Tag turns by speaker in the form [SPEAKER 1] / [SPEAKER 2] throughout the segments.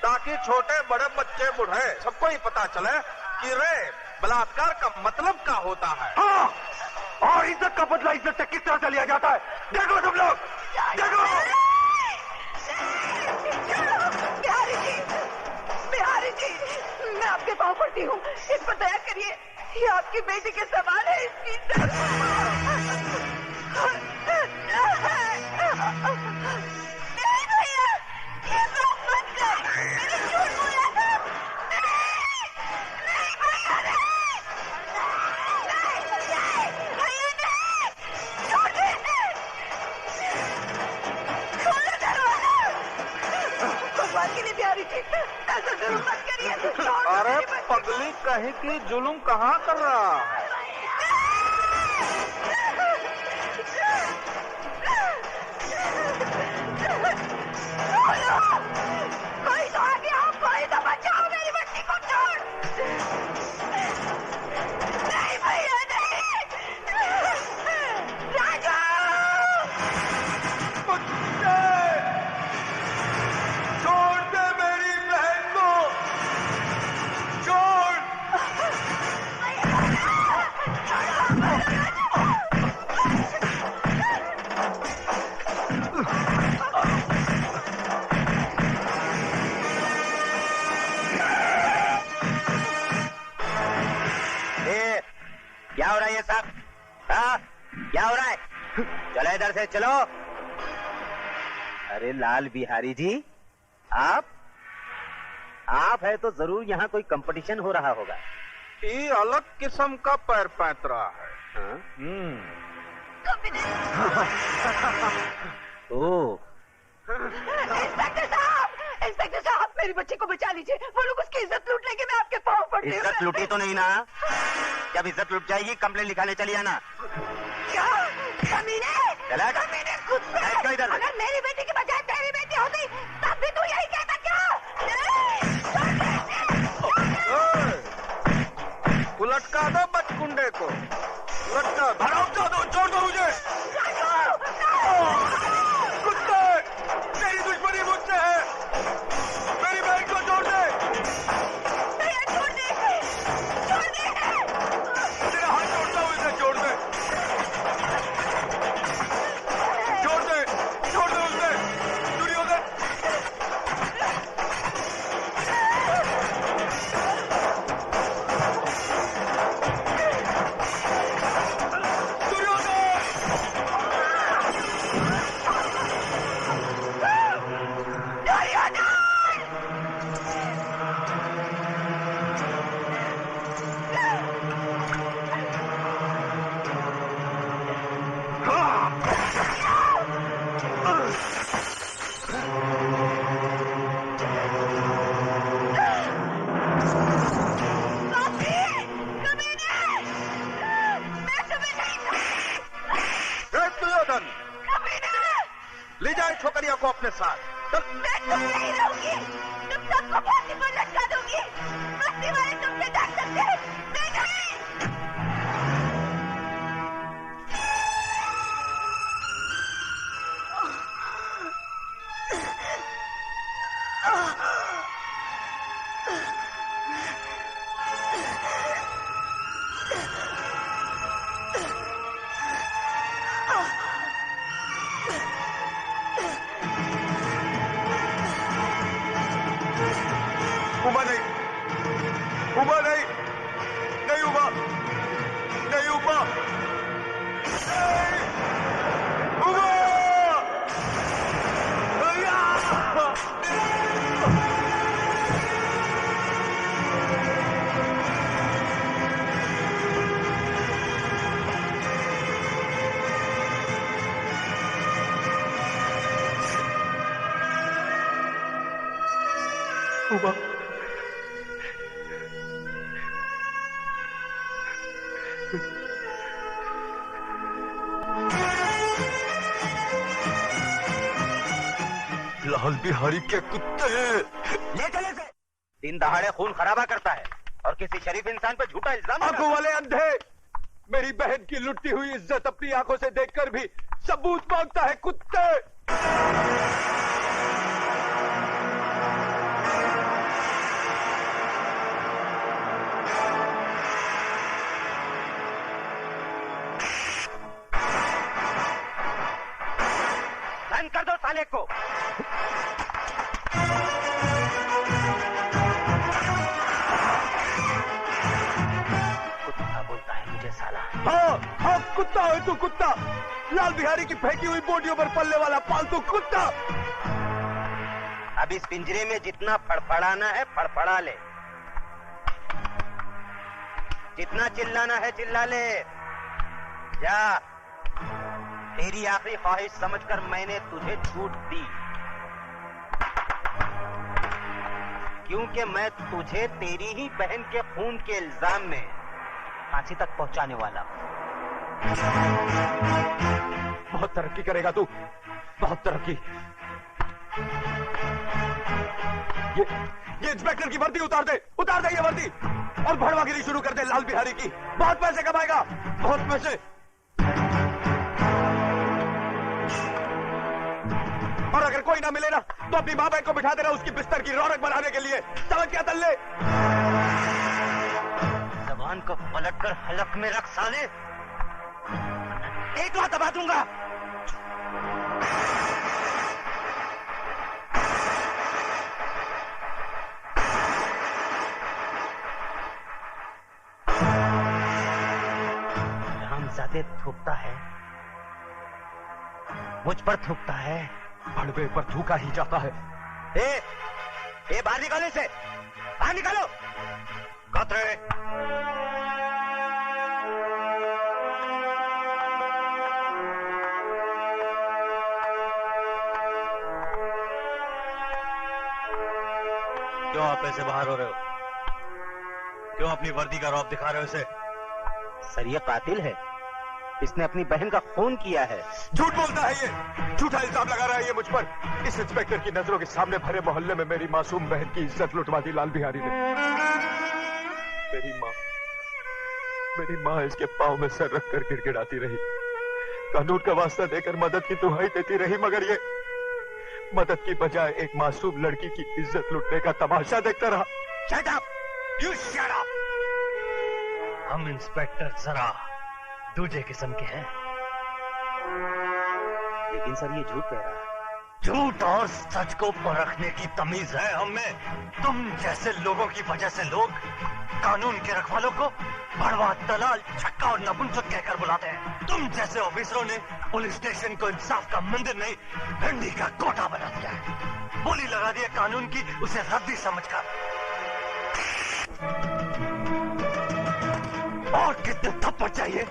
[SPEAKER 1] ताकि छोटे बड़े बच्चे बूढ़े सबको ही पता चले कि रेप बलात्कार का मतलब क्या होता है।
[SPEAKER 2] हाँ, और इज्जत का बदला इज्जत से किस तरह से लिया जाता है देखो तुम लोग, देखो।
[SPEAKER 3] बिहारी जी, मैं आपके पाँव पड़ती हूँ, इस पर दया करिए, ये आपकी बेटी के सवाल है, इसकी नहीं भैया, ये बात मत कर, मैंने झूठ बोला था। नहीं भैया, नहीं, छोड़ दे, खोलो दरवाजा। भगवान के लिए बिहारी जी, ऐसा जुल्म मत करिए।
[SPEAKER 1] अरे पगली कहीं की जुल्म कहाँ कर रहा है।
[SPEAKER 3] कोई तो आगे आओ, कोई तो बचाओ मेरी बच्ची को। छोड़ नहीं भैया, नहीं राजू,
[SPEAKER 2] छोड़ दे मेरी बहन को, छोड़।
[SPEAKER 4] क्या हो रहा है ये सब? हाँ, क्या हो रहा है? चलो इधर से चलो। अरे लाल बिहारी जी, आप है तो जरूर यहाँ कोई कंपटीशन हो रहा होगा।
[SPEAKER 1] ये अलग किस्म का पैर पैंतरा है।
[SPEAKER 4] हाँ? ओह,
[SPEAKER 3] इंस्पेक्टर साहब, मेरी बच्ची को बचा लीजिए, वो लोग उसकी इज्जत लूट लेंगे, मैं आपके पाँव पड़ती हूँ।
[SPEAKER 4] इज्जत लूटी तो नहीं ना? जब इज्जत लूट जाएगी कंप्लेन लिखाने चली आना।
[SPEAKER 3] क्या कमीने? कमीने कुत्ते!
[SPEAKER 4] इधर।
[SPEAKER 3] अगर मेरी बेटी की बजाय तेरी बेटी होती तब भी तू यही कहता क्या?
[SPEAKER 1] उलटका दो बचकुंडे को, उलटका दो, छोड़ दो मुझे।
[SPEAKER 2] कुत्ते, तेरी दुश्मनी मुझसे है, मेरी बहन को छोड़ दे।
[SPEAKER 3] छोड़ दे,
[SPEAKER 2] तेरा हाथ छोड़ता हूँ, इसे छोड़ दे, छोड़ दे उसे, दुर्योधन।
[SPEAKER 1] ले जाए छोकरिया को अपने साथ।
[SPEAKER 3] मैं तुम नहीं रहूंगी, तुम सबको फांसी पर लटका दूंगी, बस्ती वाले तुमसे डर सकते हैं, मैं नहीं।
[SPEAKER 2] उबा नहीं, उबा नहीं, नहीं उबा, नहीं उबा, उबा! उबा, लाल बिहारी के कुत्ते
[SPEAKER 4] ले चले से। दिन दहाड़े खून खराबा करता है और किसी शरीफ इंसान पर झूठा इल्जाम।
[SPEAKER 2] आंखों वाले अंधे, मेरी बहन की लुटी हुई इज्जत अपनी आंखों से देखकर भी सबूत मांगता है कुत्ते। कुत्ता है तू, कुत्ता। लाल बिहारी की फेंकी हुई बोटियों पर पलने वाला पालतू कुत्ता।
[SPEAKER 4] अब इस पिंजरे में जितना फड़फड़ाना है फड़फड़ा ले, जितना चिल्लाना है चिल्ला ले। जा, तेरी आखिरी ख्वाहिश समझकर मैंने तुझे छूट दी, क्योंकि मैं तुझे तेरी ही बहन के खून के इल्जाम में फांसी तक पहुंचाने वाला हूं।
[SPEAKER 2] बहुत तरक्की करेगा तू, बहुत तरक्की। ये इंस्पेक्टर की वर्दी उतार दे, उतार दे ये वर्दी, और भड़वागिरी शुरू कर दे लाल बिहारी की। बहुत पैसे कमाएगा, बहुत पैसे। और अगर कोई ना मिले ना तो अपनी माँ बहन को बिठा देना उसकी बिस्तर की रौनक बढ़ाने के लिए। समझ क्या तल्ले?
[SPEAKER 4] जबान को पलट कर हलक में रख साले, एक बात दबा दूंगा। रामजादे थूकता है, मुझ पर थूकता है,
[SPEAKER 2] भड़वे पर थूका ही जाता है।
[SPEAKER 4] ए बाहर निकालो इसे, बाहर निकालो। कतरे
[SPEAKER 5] क्यों आप ऐसे बाहर हो रहे हो? क्यों अपनी वर्दी का रौब दिखा रहे हो इसे?
[SPEAKER 4] सर ये कातिल है, इसने अपनी बहन का खून किया है।
[SPEAKER 2] झूठ बोलता है ये, झूठा इल्जाम लगा रहा है ये मुझ पर। इस इंस्पेक्टर की नजरों के सामने भरे मोहल्ले में मेरी मासूम बहन की इज्जत लुटवा दी लाल बिहारी ने। मेरी माँ इसके पाँव में सर रखकर गिड़गिड़ाती रही, कानून का वास्ता देकर मदद की दुहाई देती रही, मगर ये मदद की बजाय एक मासूम लड़की की इज्जत लुटने का तमाशा देखता रहा।
[SPEAKER 5] Shut up! You shut up! हम इंस्पेक्टर जरा दूजे किस्म के हैं।
[SPEAKER 4] लेकिन सर ये झूठ कह रहा है।
[SPEAKER 5] झूठ और सच को परखने की तमीज है हम में। तुम जैसे लोगों की वजह से लोग कानून के रखवालों को भड़वा, दलाल, छक्का और नपुंसक कहकर बुलाते हैं। तुम जैसे ऑफिसरों ने पुलिस स्टेशन को इंसाफ का मंदिर नहीं, भिंडी का कोटा बना दिया है। बोली लगा दी है कानून की, उसे रद्दी समझकर। और कितने थप्पड़ चाहिए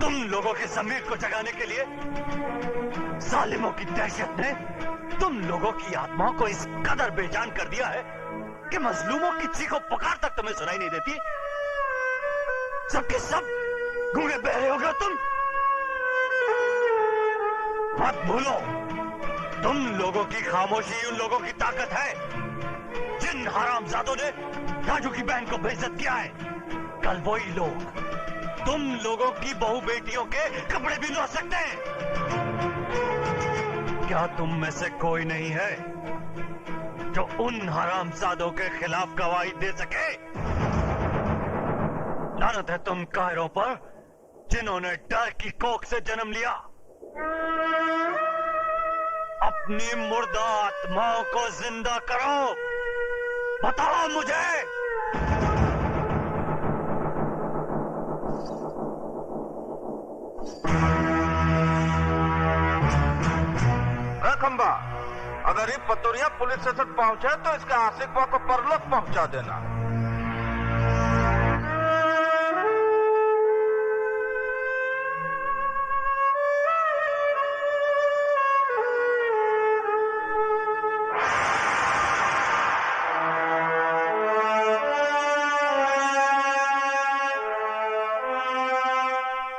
[SPEAKER 5] तुम लोगों के जमीर को जगाने के लिए? जालिमों की दहशत ने तुम लोगों की आत्माओं को इस कदर बेजान कर दिया है कि मजलूमों की चीखों पुकार तक तुम्हें सुनाई नहीं देती। सबके सब गूंगे बहरे हो गए तुम। मत भूलो, तुम लोगों की खामोशी उन लोगों की ताकत है जिन हरामजादों ने राजू की बहन को बेइज्जत किया है। कल वही लोग तुम लोगों की बहू बेटियों के कपड़े भी धो सकते हैं। क्या तुम में से कोई नहीं है जो उन हरामजादों के खिलाफ गवाही दे सके? लानत है तुम कायरों पर जिन्होंने डर की कोख से जन्म लिया। अपनी मुर्दा आत्माओं को जिंदा करो। बताओ मुझे,
[SPEAKER 1] खंबा, अगर ये पतोरिया पुलिस स्टेशन पहुंचे तो इसके आशिकवा को परलोक पहुंचा देना।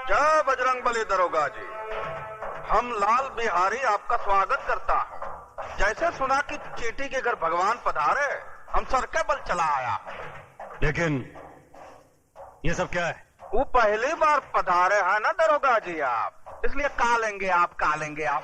[SPEAKER 1] जय बजरंगबली दरोगा जी, हम लाल बिहारी आपका स्वागत करता हूँ। जैसे सुना कि चीटी के घर भगवान पधारे, हम सर के बल चला आया।
[SPEAKER 5] लेकिन ये सब क्या है?
[SPEAKER 1] वो पहली बार पधारे हैं ना दरोगा जी आप, इसलिए कालेंगे आप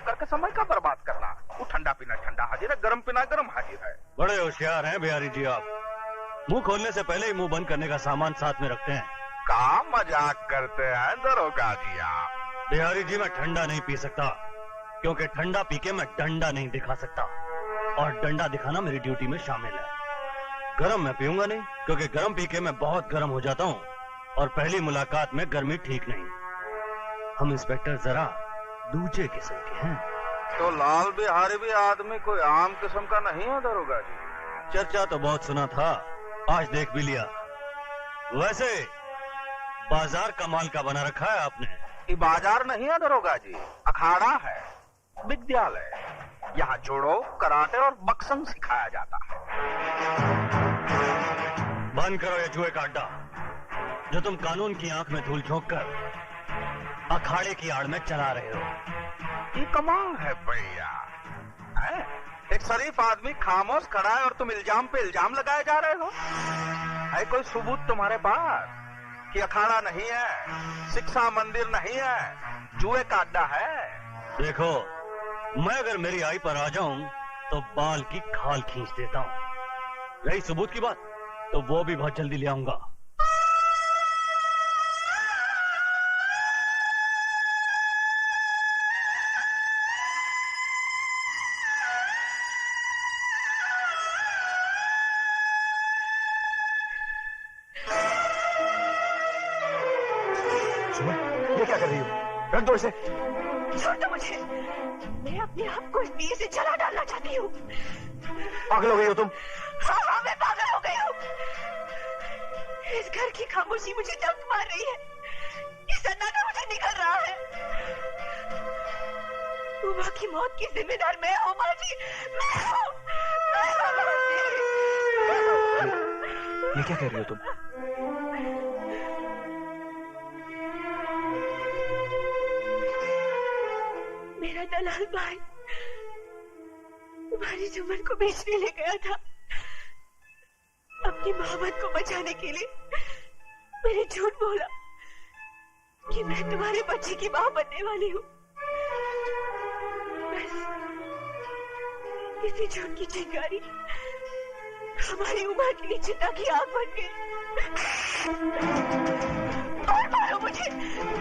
[SPEAKER 1] करके समय का बर्बाद करना। वो ठंडा पीना ठंडा हाजिर है, गर्म पीना गर्म हाजिर है।
[SPEAKER 5] बड़े होशियार हैं बिहारी जी आप। मुंह खोलने से पहले ही मुंह बंद करने का सामान साथ में रखते हैं।
[SPEAKER 1] का मजाक करते हैं दरोगा जी आप?
[SPEAKER 5] बिहारी जी मैं ठंडा नहीं पी सकता, क्योंकि ठंडा पी के मैं डंडा नहीं दिखा सकता, और डंडा दिखाना मेरी ड्यूटी में शामिल है। गरम मैं पीऊंगा नहीं, क्योंकि गरम पी के मैं बहुत गरम हो जाता हूँ, और पहली मुलाकात में गर्मी ठीक नहीं। हम इंस्पेक्टर जरा दूसरे किस्म के हैं।
[SPEAKER 1] तो लाल बिहारी भी आदमी कोई आम किस्म का नहीं है दरोगा जी?
[SPEAKER 5] चर्चा तो बहुत सुना था, आज देख भी लिया। वैसे बाजार कमाल का बना रखा है आपने।
[SPEAKER 1] ये बाजार नहीं है दरोगा जी, अखाड़ा है, विद्यालय। यहाँ जुड़ो, कराटे और बक्संग सिखाया जाता है।
[SPEAKER 5] बंद करो ये जुए का अड्डा, जो तुम कानून की आंख में धूल झोंक कर अखाड़े की आड़ में चला रहे हो।
[SPEAKER 1] ये कमाल है भैया, एक शरीफ आदमी खामोश खड़ा है और तुम इल्जाम पे इल्जाम लगाए जा रहे हो। है कोई सबूत तुम्हारे पास कि अखाड़ा नहीं है, शिक्षा मंदिर नहीं है, जुए का अड्डा है?
[SPEAKER 5] देखो, मैं अगर मेरी आई पर आ जाऊं तो बाल की खाल खींच देता हूं। रही सबूत की बात, तो वो भी बहुत जल्दी ले आऊंगा।
[SPEAKER 2] ये क्या कर रही हो? रख दो इसे।
[SPEAKER 3] छोड़ दो मुझे, मैं अपने आप को इस दिए से जला डालना चाहती हूँ।
[SPEAKER 2] पागल हो गई हो तुम?
[SPEAKER 3] हाँ, मैं पागल हो गई हूँ। इस घर की खामोशी मुझे दर्द मार रही है, ये सन्नाटा मुझे निकल रहा है। उमा की मौत की जिम्मेदार मैं हूँ माँ जी, मैं हूँ।
[SPEAKER 2] ये क्या कह रही हो तुम?
[SPEAKER 3] मेरा दलाल भाई तुम्हारी जुम्मन को बेचने ले गया था। अपनी मोहब्बत को बचाने के लिए मैंने झूठ बोला कि मैं तुम्हारे बच्चे की मां बनने वाली हूँ। बस इसी झूठ की चिंगारी हमारी उम्र के लिए चिता की आग बन गई। और मारो मुझे,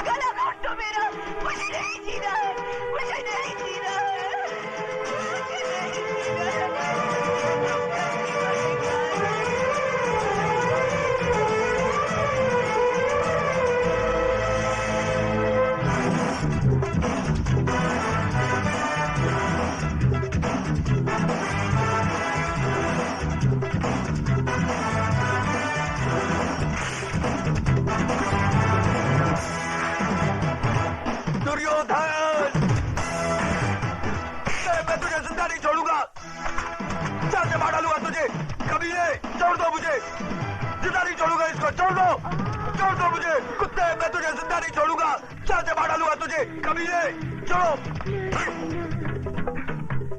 [SPEAKER 3] गला घोट दो मेरा, मुझे नहीं जीना है, मुझे नहीं जीना है, मुझे नहीं जीना है।
[SPEAKER 2] छोड़ दो मुझे, जिंदा नहीं छोड़ूंगा इसको। छोड़ दो मुझे कुत्ते, मैं तुझे जिंदा नहीं छोड़ूंगा, चाचे मार डालूंगा तुझे, कमीने, छोड़ो।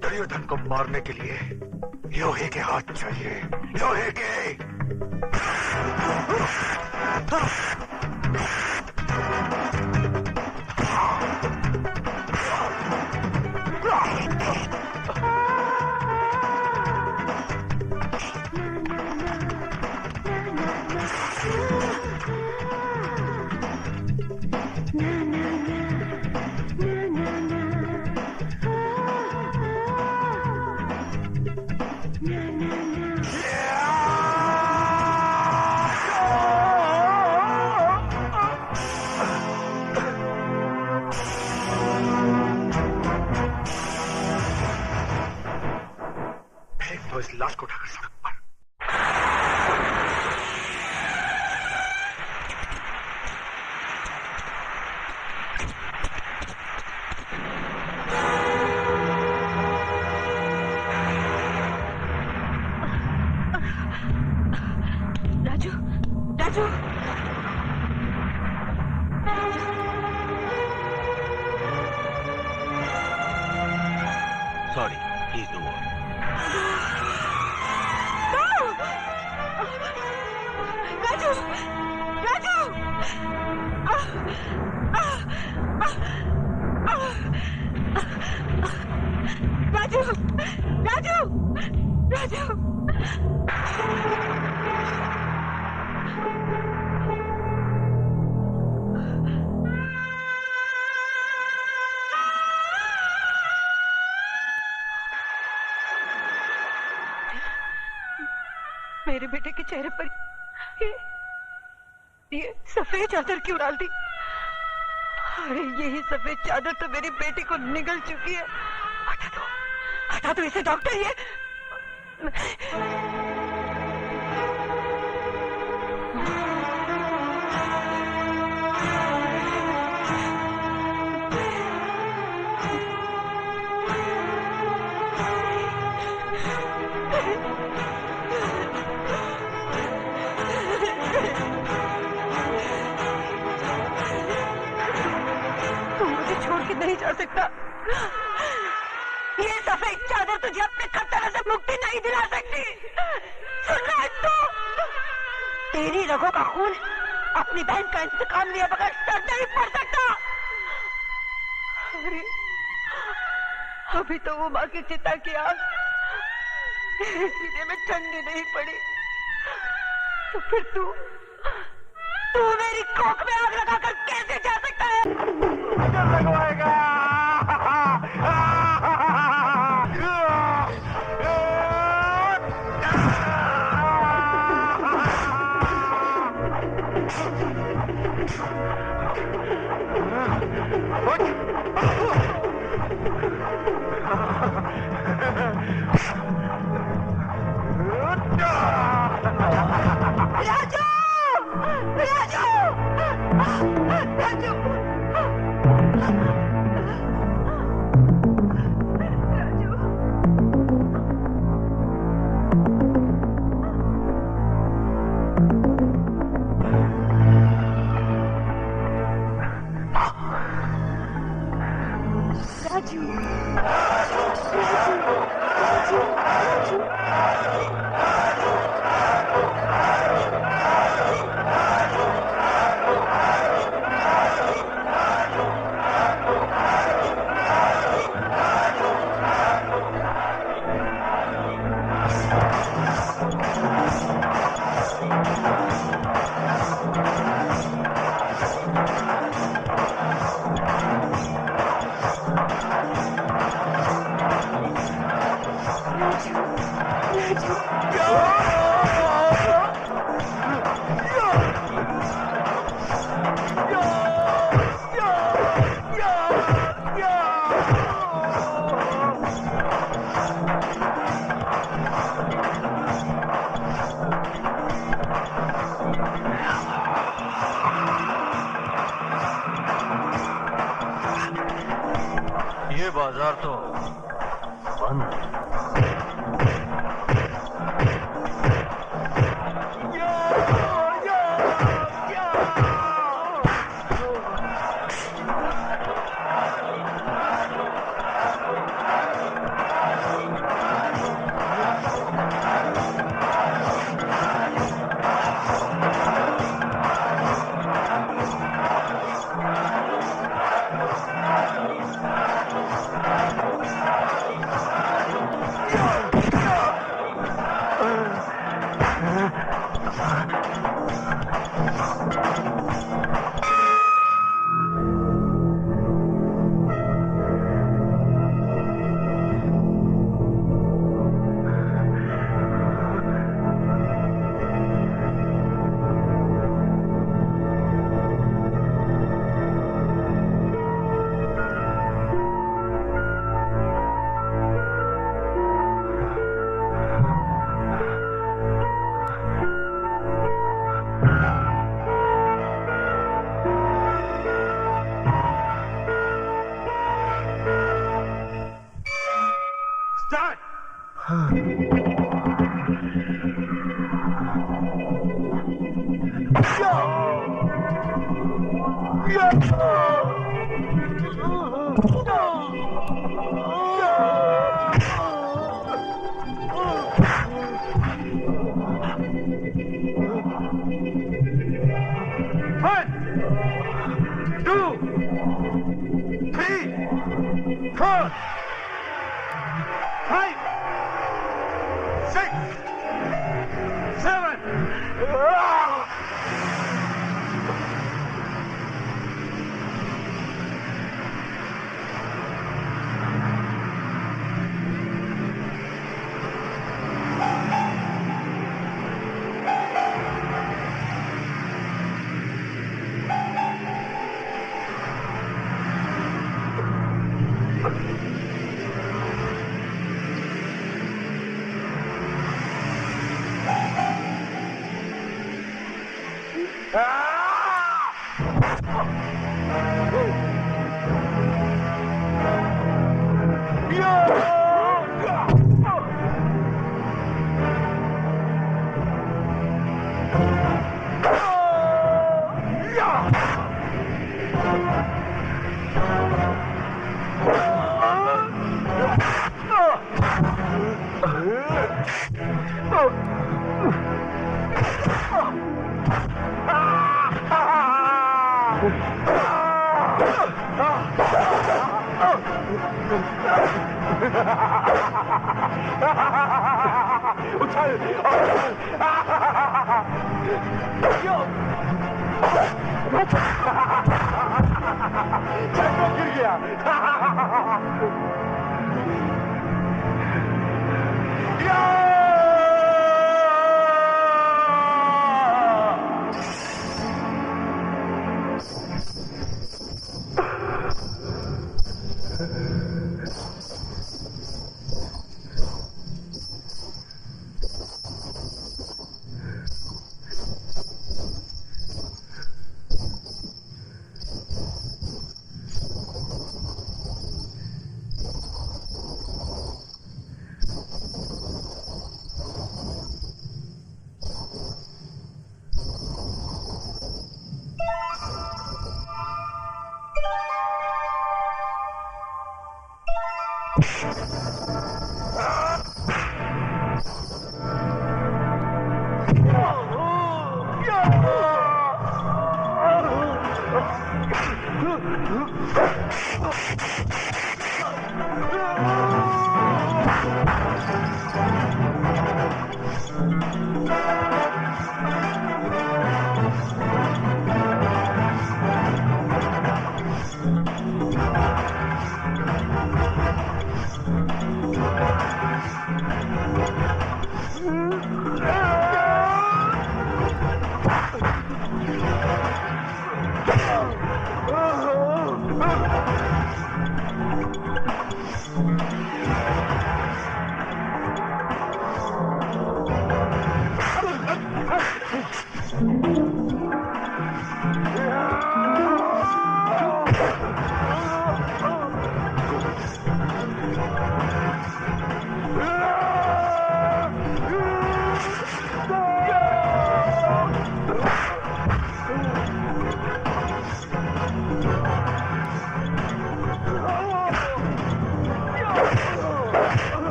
[SPEAKER 2] दुर्योधन को मारने के लिए लोहे के हाथ चाहिए, लोहे के। तो इस लाश को उठाकर सड़क पर।
[SPEAKER 3] Raju, Raju,
[SPEAKER 5] sorry, please no more.
[SPEAKER 3] Raju, Raju, Raju, Raju, Raju. मेरे बेटे के चेहरे पर ये सफेद चादर क्यों डाल दी? अरे यही सफेद चादर तो मेरी बेटी को निगल चुकी है। हटा दो इसे डॉक्टर। ये नहीं जा सकता। ये सफेद चादर तुझे अपने खतरे से मुक्ति नहीं दिला सकती। सुन रहा है तू? तेरी रगों का खून अपनी बहन का इंतकाम लिया बगैर सर नहीं पड़ सकता। अरे अभी तो वो माँ की चिता की आग सीने में ठंडी नहीं पड़ी, तो फिर तू मेरी कोख में आग लगाकर कैसे जा सकता है?
[SPEAKER 1] लगवाएगा।
[SPEAKER 3] राजू! राजू! राजू!
[SPEAKER 5] ये बाजार तो बंद।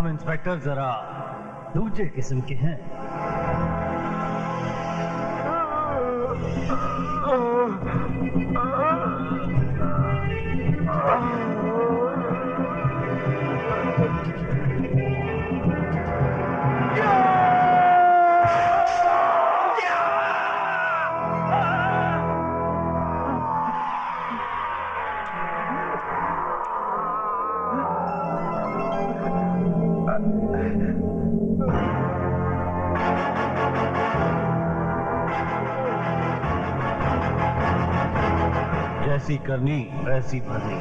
[SPEAKER 5] इंस्पेक्टर जरा दूसरे किस्म के हैं। जैसी करनी वैसी भरनी।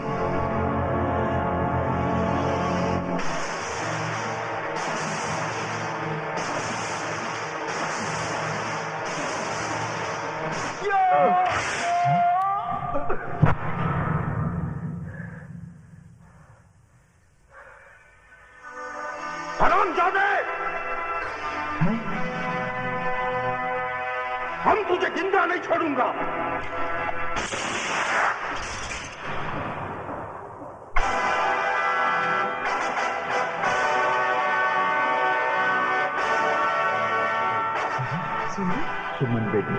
[SPEAKER 1] हरामजादे! हम तुझे जिंदा नहीं छोड़ूंगा।
[SPEAKER 2] सुमन बेटी,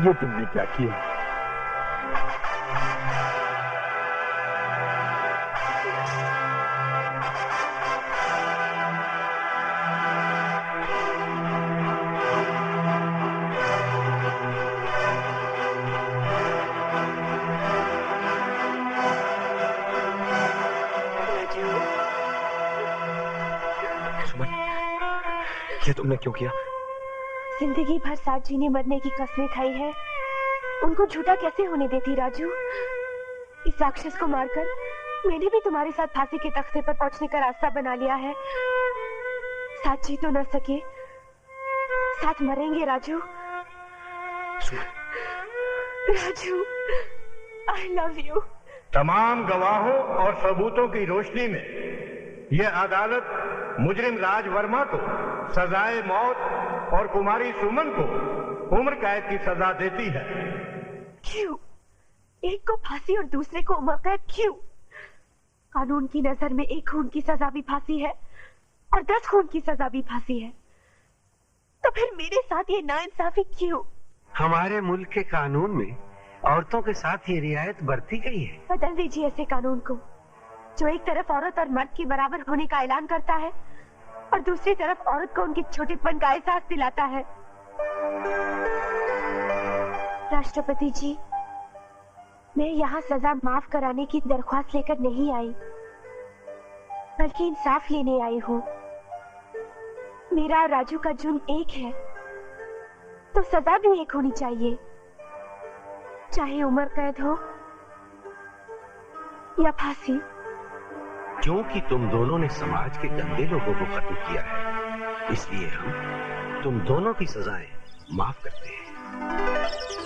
[SPEAKER 2] ये तुमने क्या किया? ये तुमने क्यों किया?
[SPEAKER 6] जिंदगी भर साथ जीने मरने की कस्में खाई है, उनको झूठा कैसे होने देती राजू? इस राक्षस को मारकर मैंने भी तुम्हारे साथ फांसी के तख्ते पर पहुंचने का रास्ता बना लिया है। साथ जी तो न सके, साथ मरेंगे Raju. Raju, I love you.
[SPEAKER 7] तमाम गवाहों और सबूतों की रोशनी में यह अदालत मुजरिम राज वर्मा को सजाए मौत और कुमारी सुमन को उम्र कैद की सजा देती है।
[SPEAKER 6] क्यों? एक को फांसी और दूसरे को उम्र कैद क्यों? कानून की नजर में एक खून की सजा भी फांसी है और 10 खून की सजा भी फांसी है, तो फिर मेरे साथ ये नाइंसाफी क्यों?
[SPEAKER 8] हमारे मुल्क के कानून में औरतों के साथ ये रियायत बरती गई है।
[SPEAKER 6] बदल दीजिए ऐसे कानून को जो एक तरफ औरत और मर्द के बराबर होने का ऐलान करता है और दूसरी तरफ औरत को उनके छोटेपन का एहसास दिलाता है। राष्ट्रपति जी, मैं यहाँ सजा माफ कराने की दरख्वास्त लेकर नहीं आई, बल्कि इंसाफ लेने आई हूँ। मेरा और राजू का जुर्म एक है, तो सजा भी एक होनी चाहिए, चाहे उम्र कैद हो या फांसी।
[SPEAKER 8] क्योंकि तुम दोनों ने समाज के गंदे लोगों को खत्म किया है, इसलिए हम तुम दोनों की सजाएं माफ करते हैं।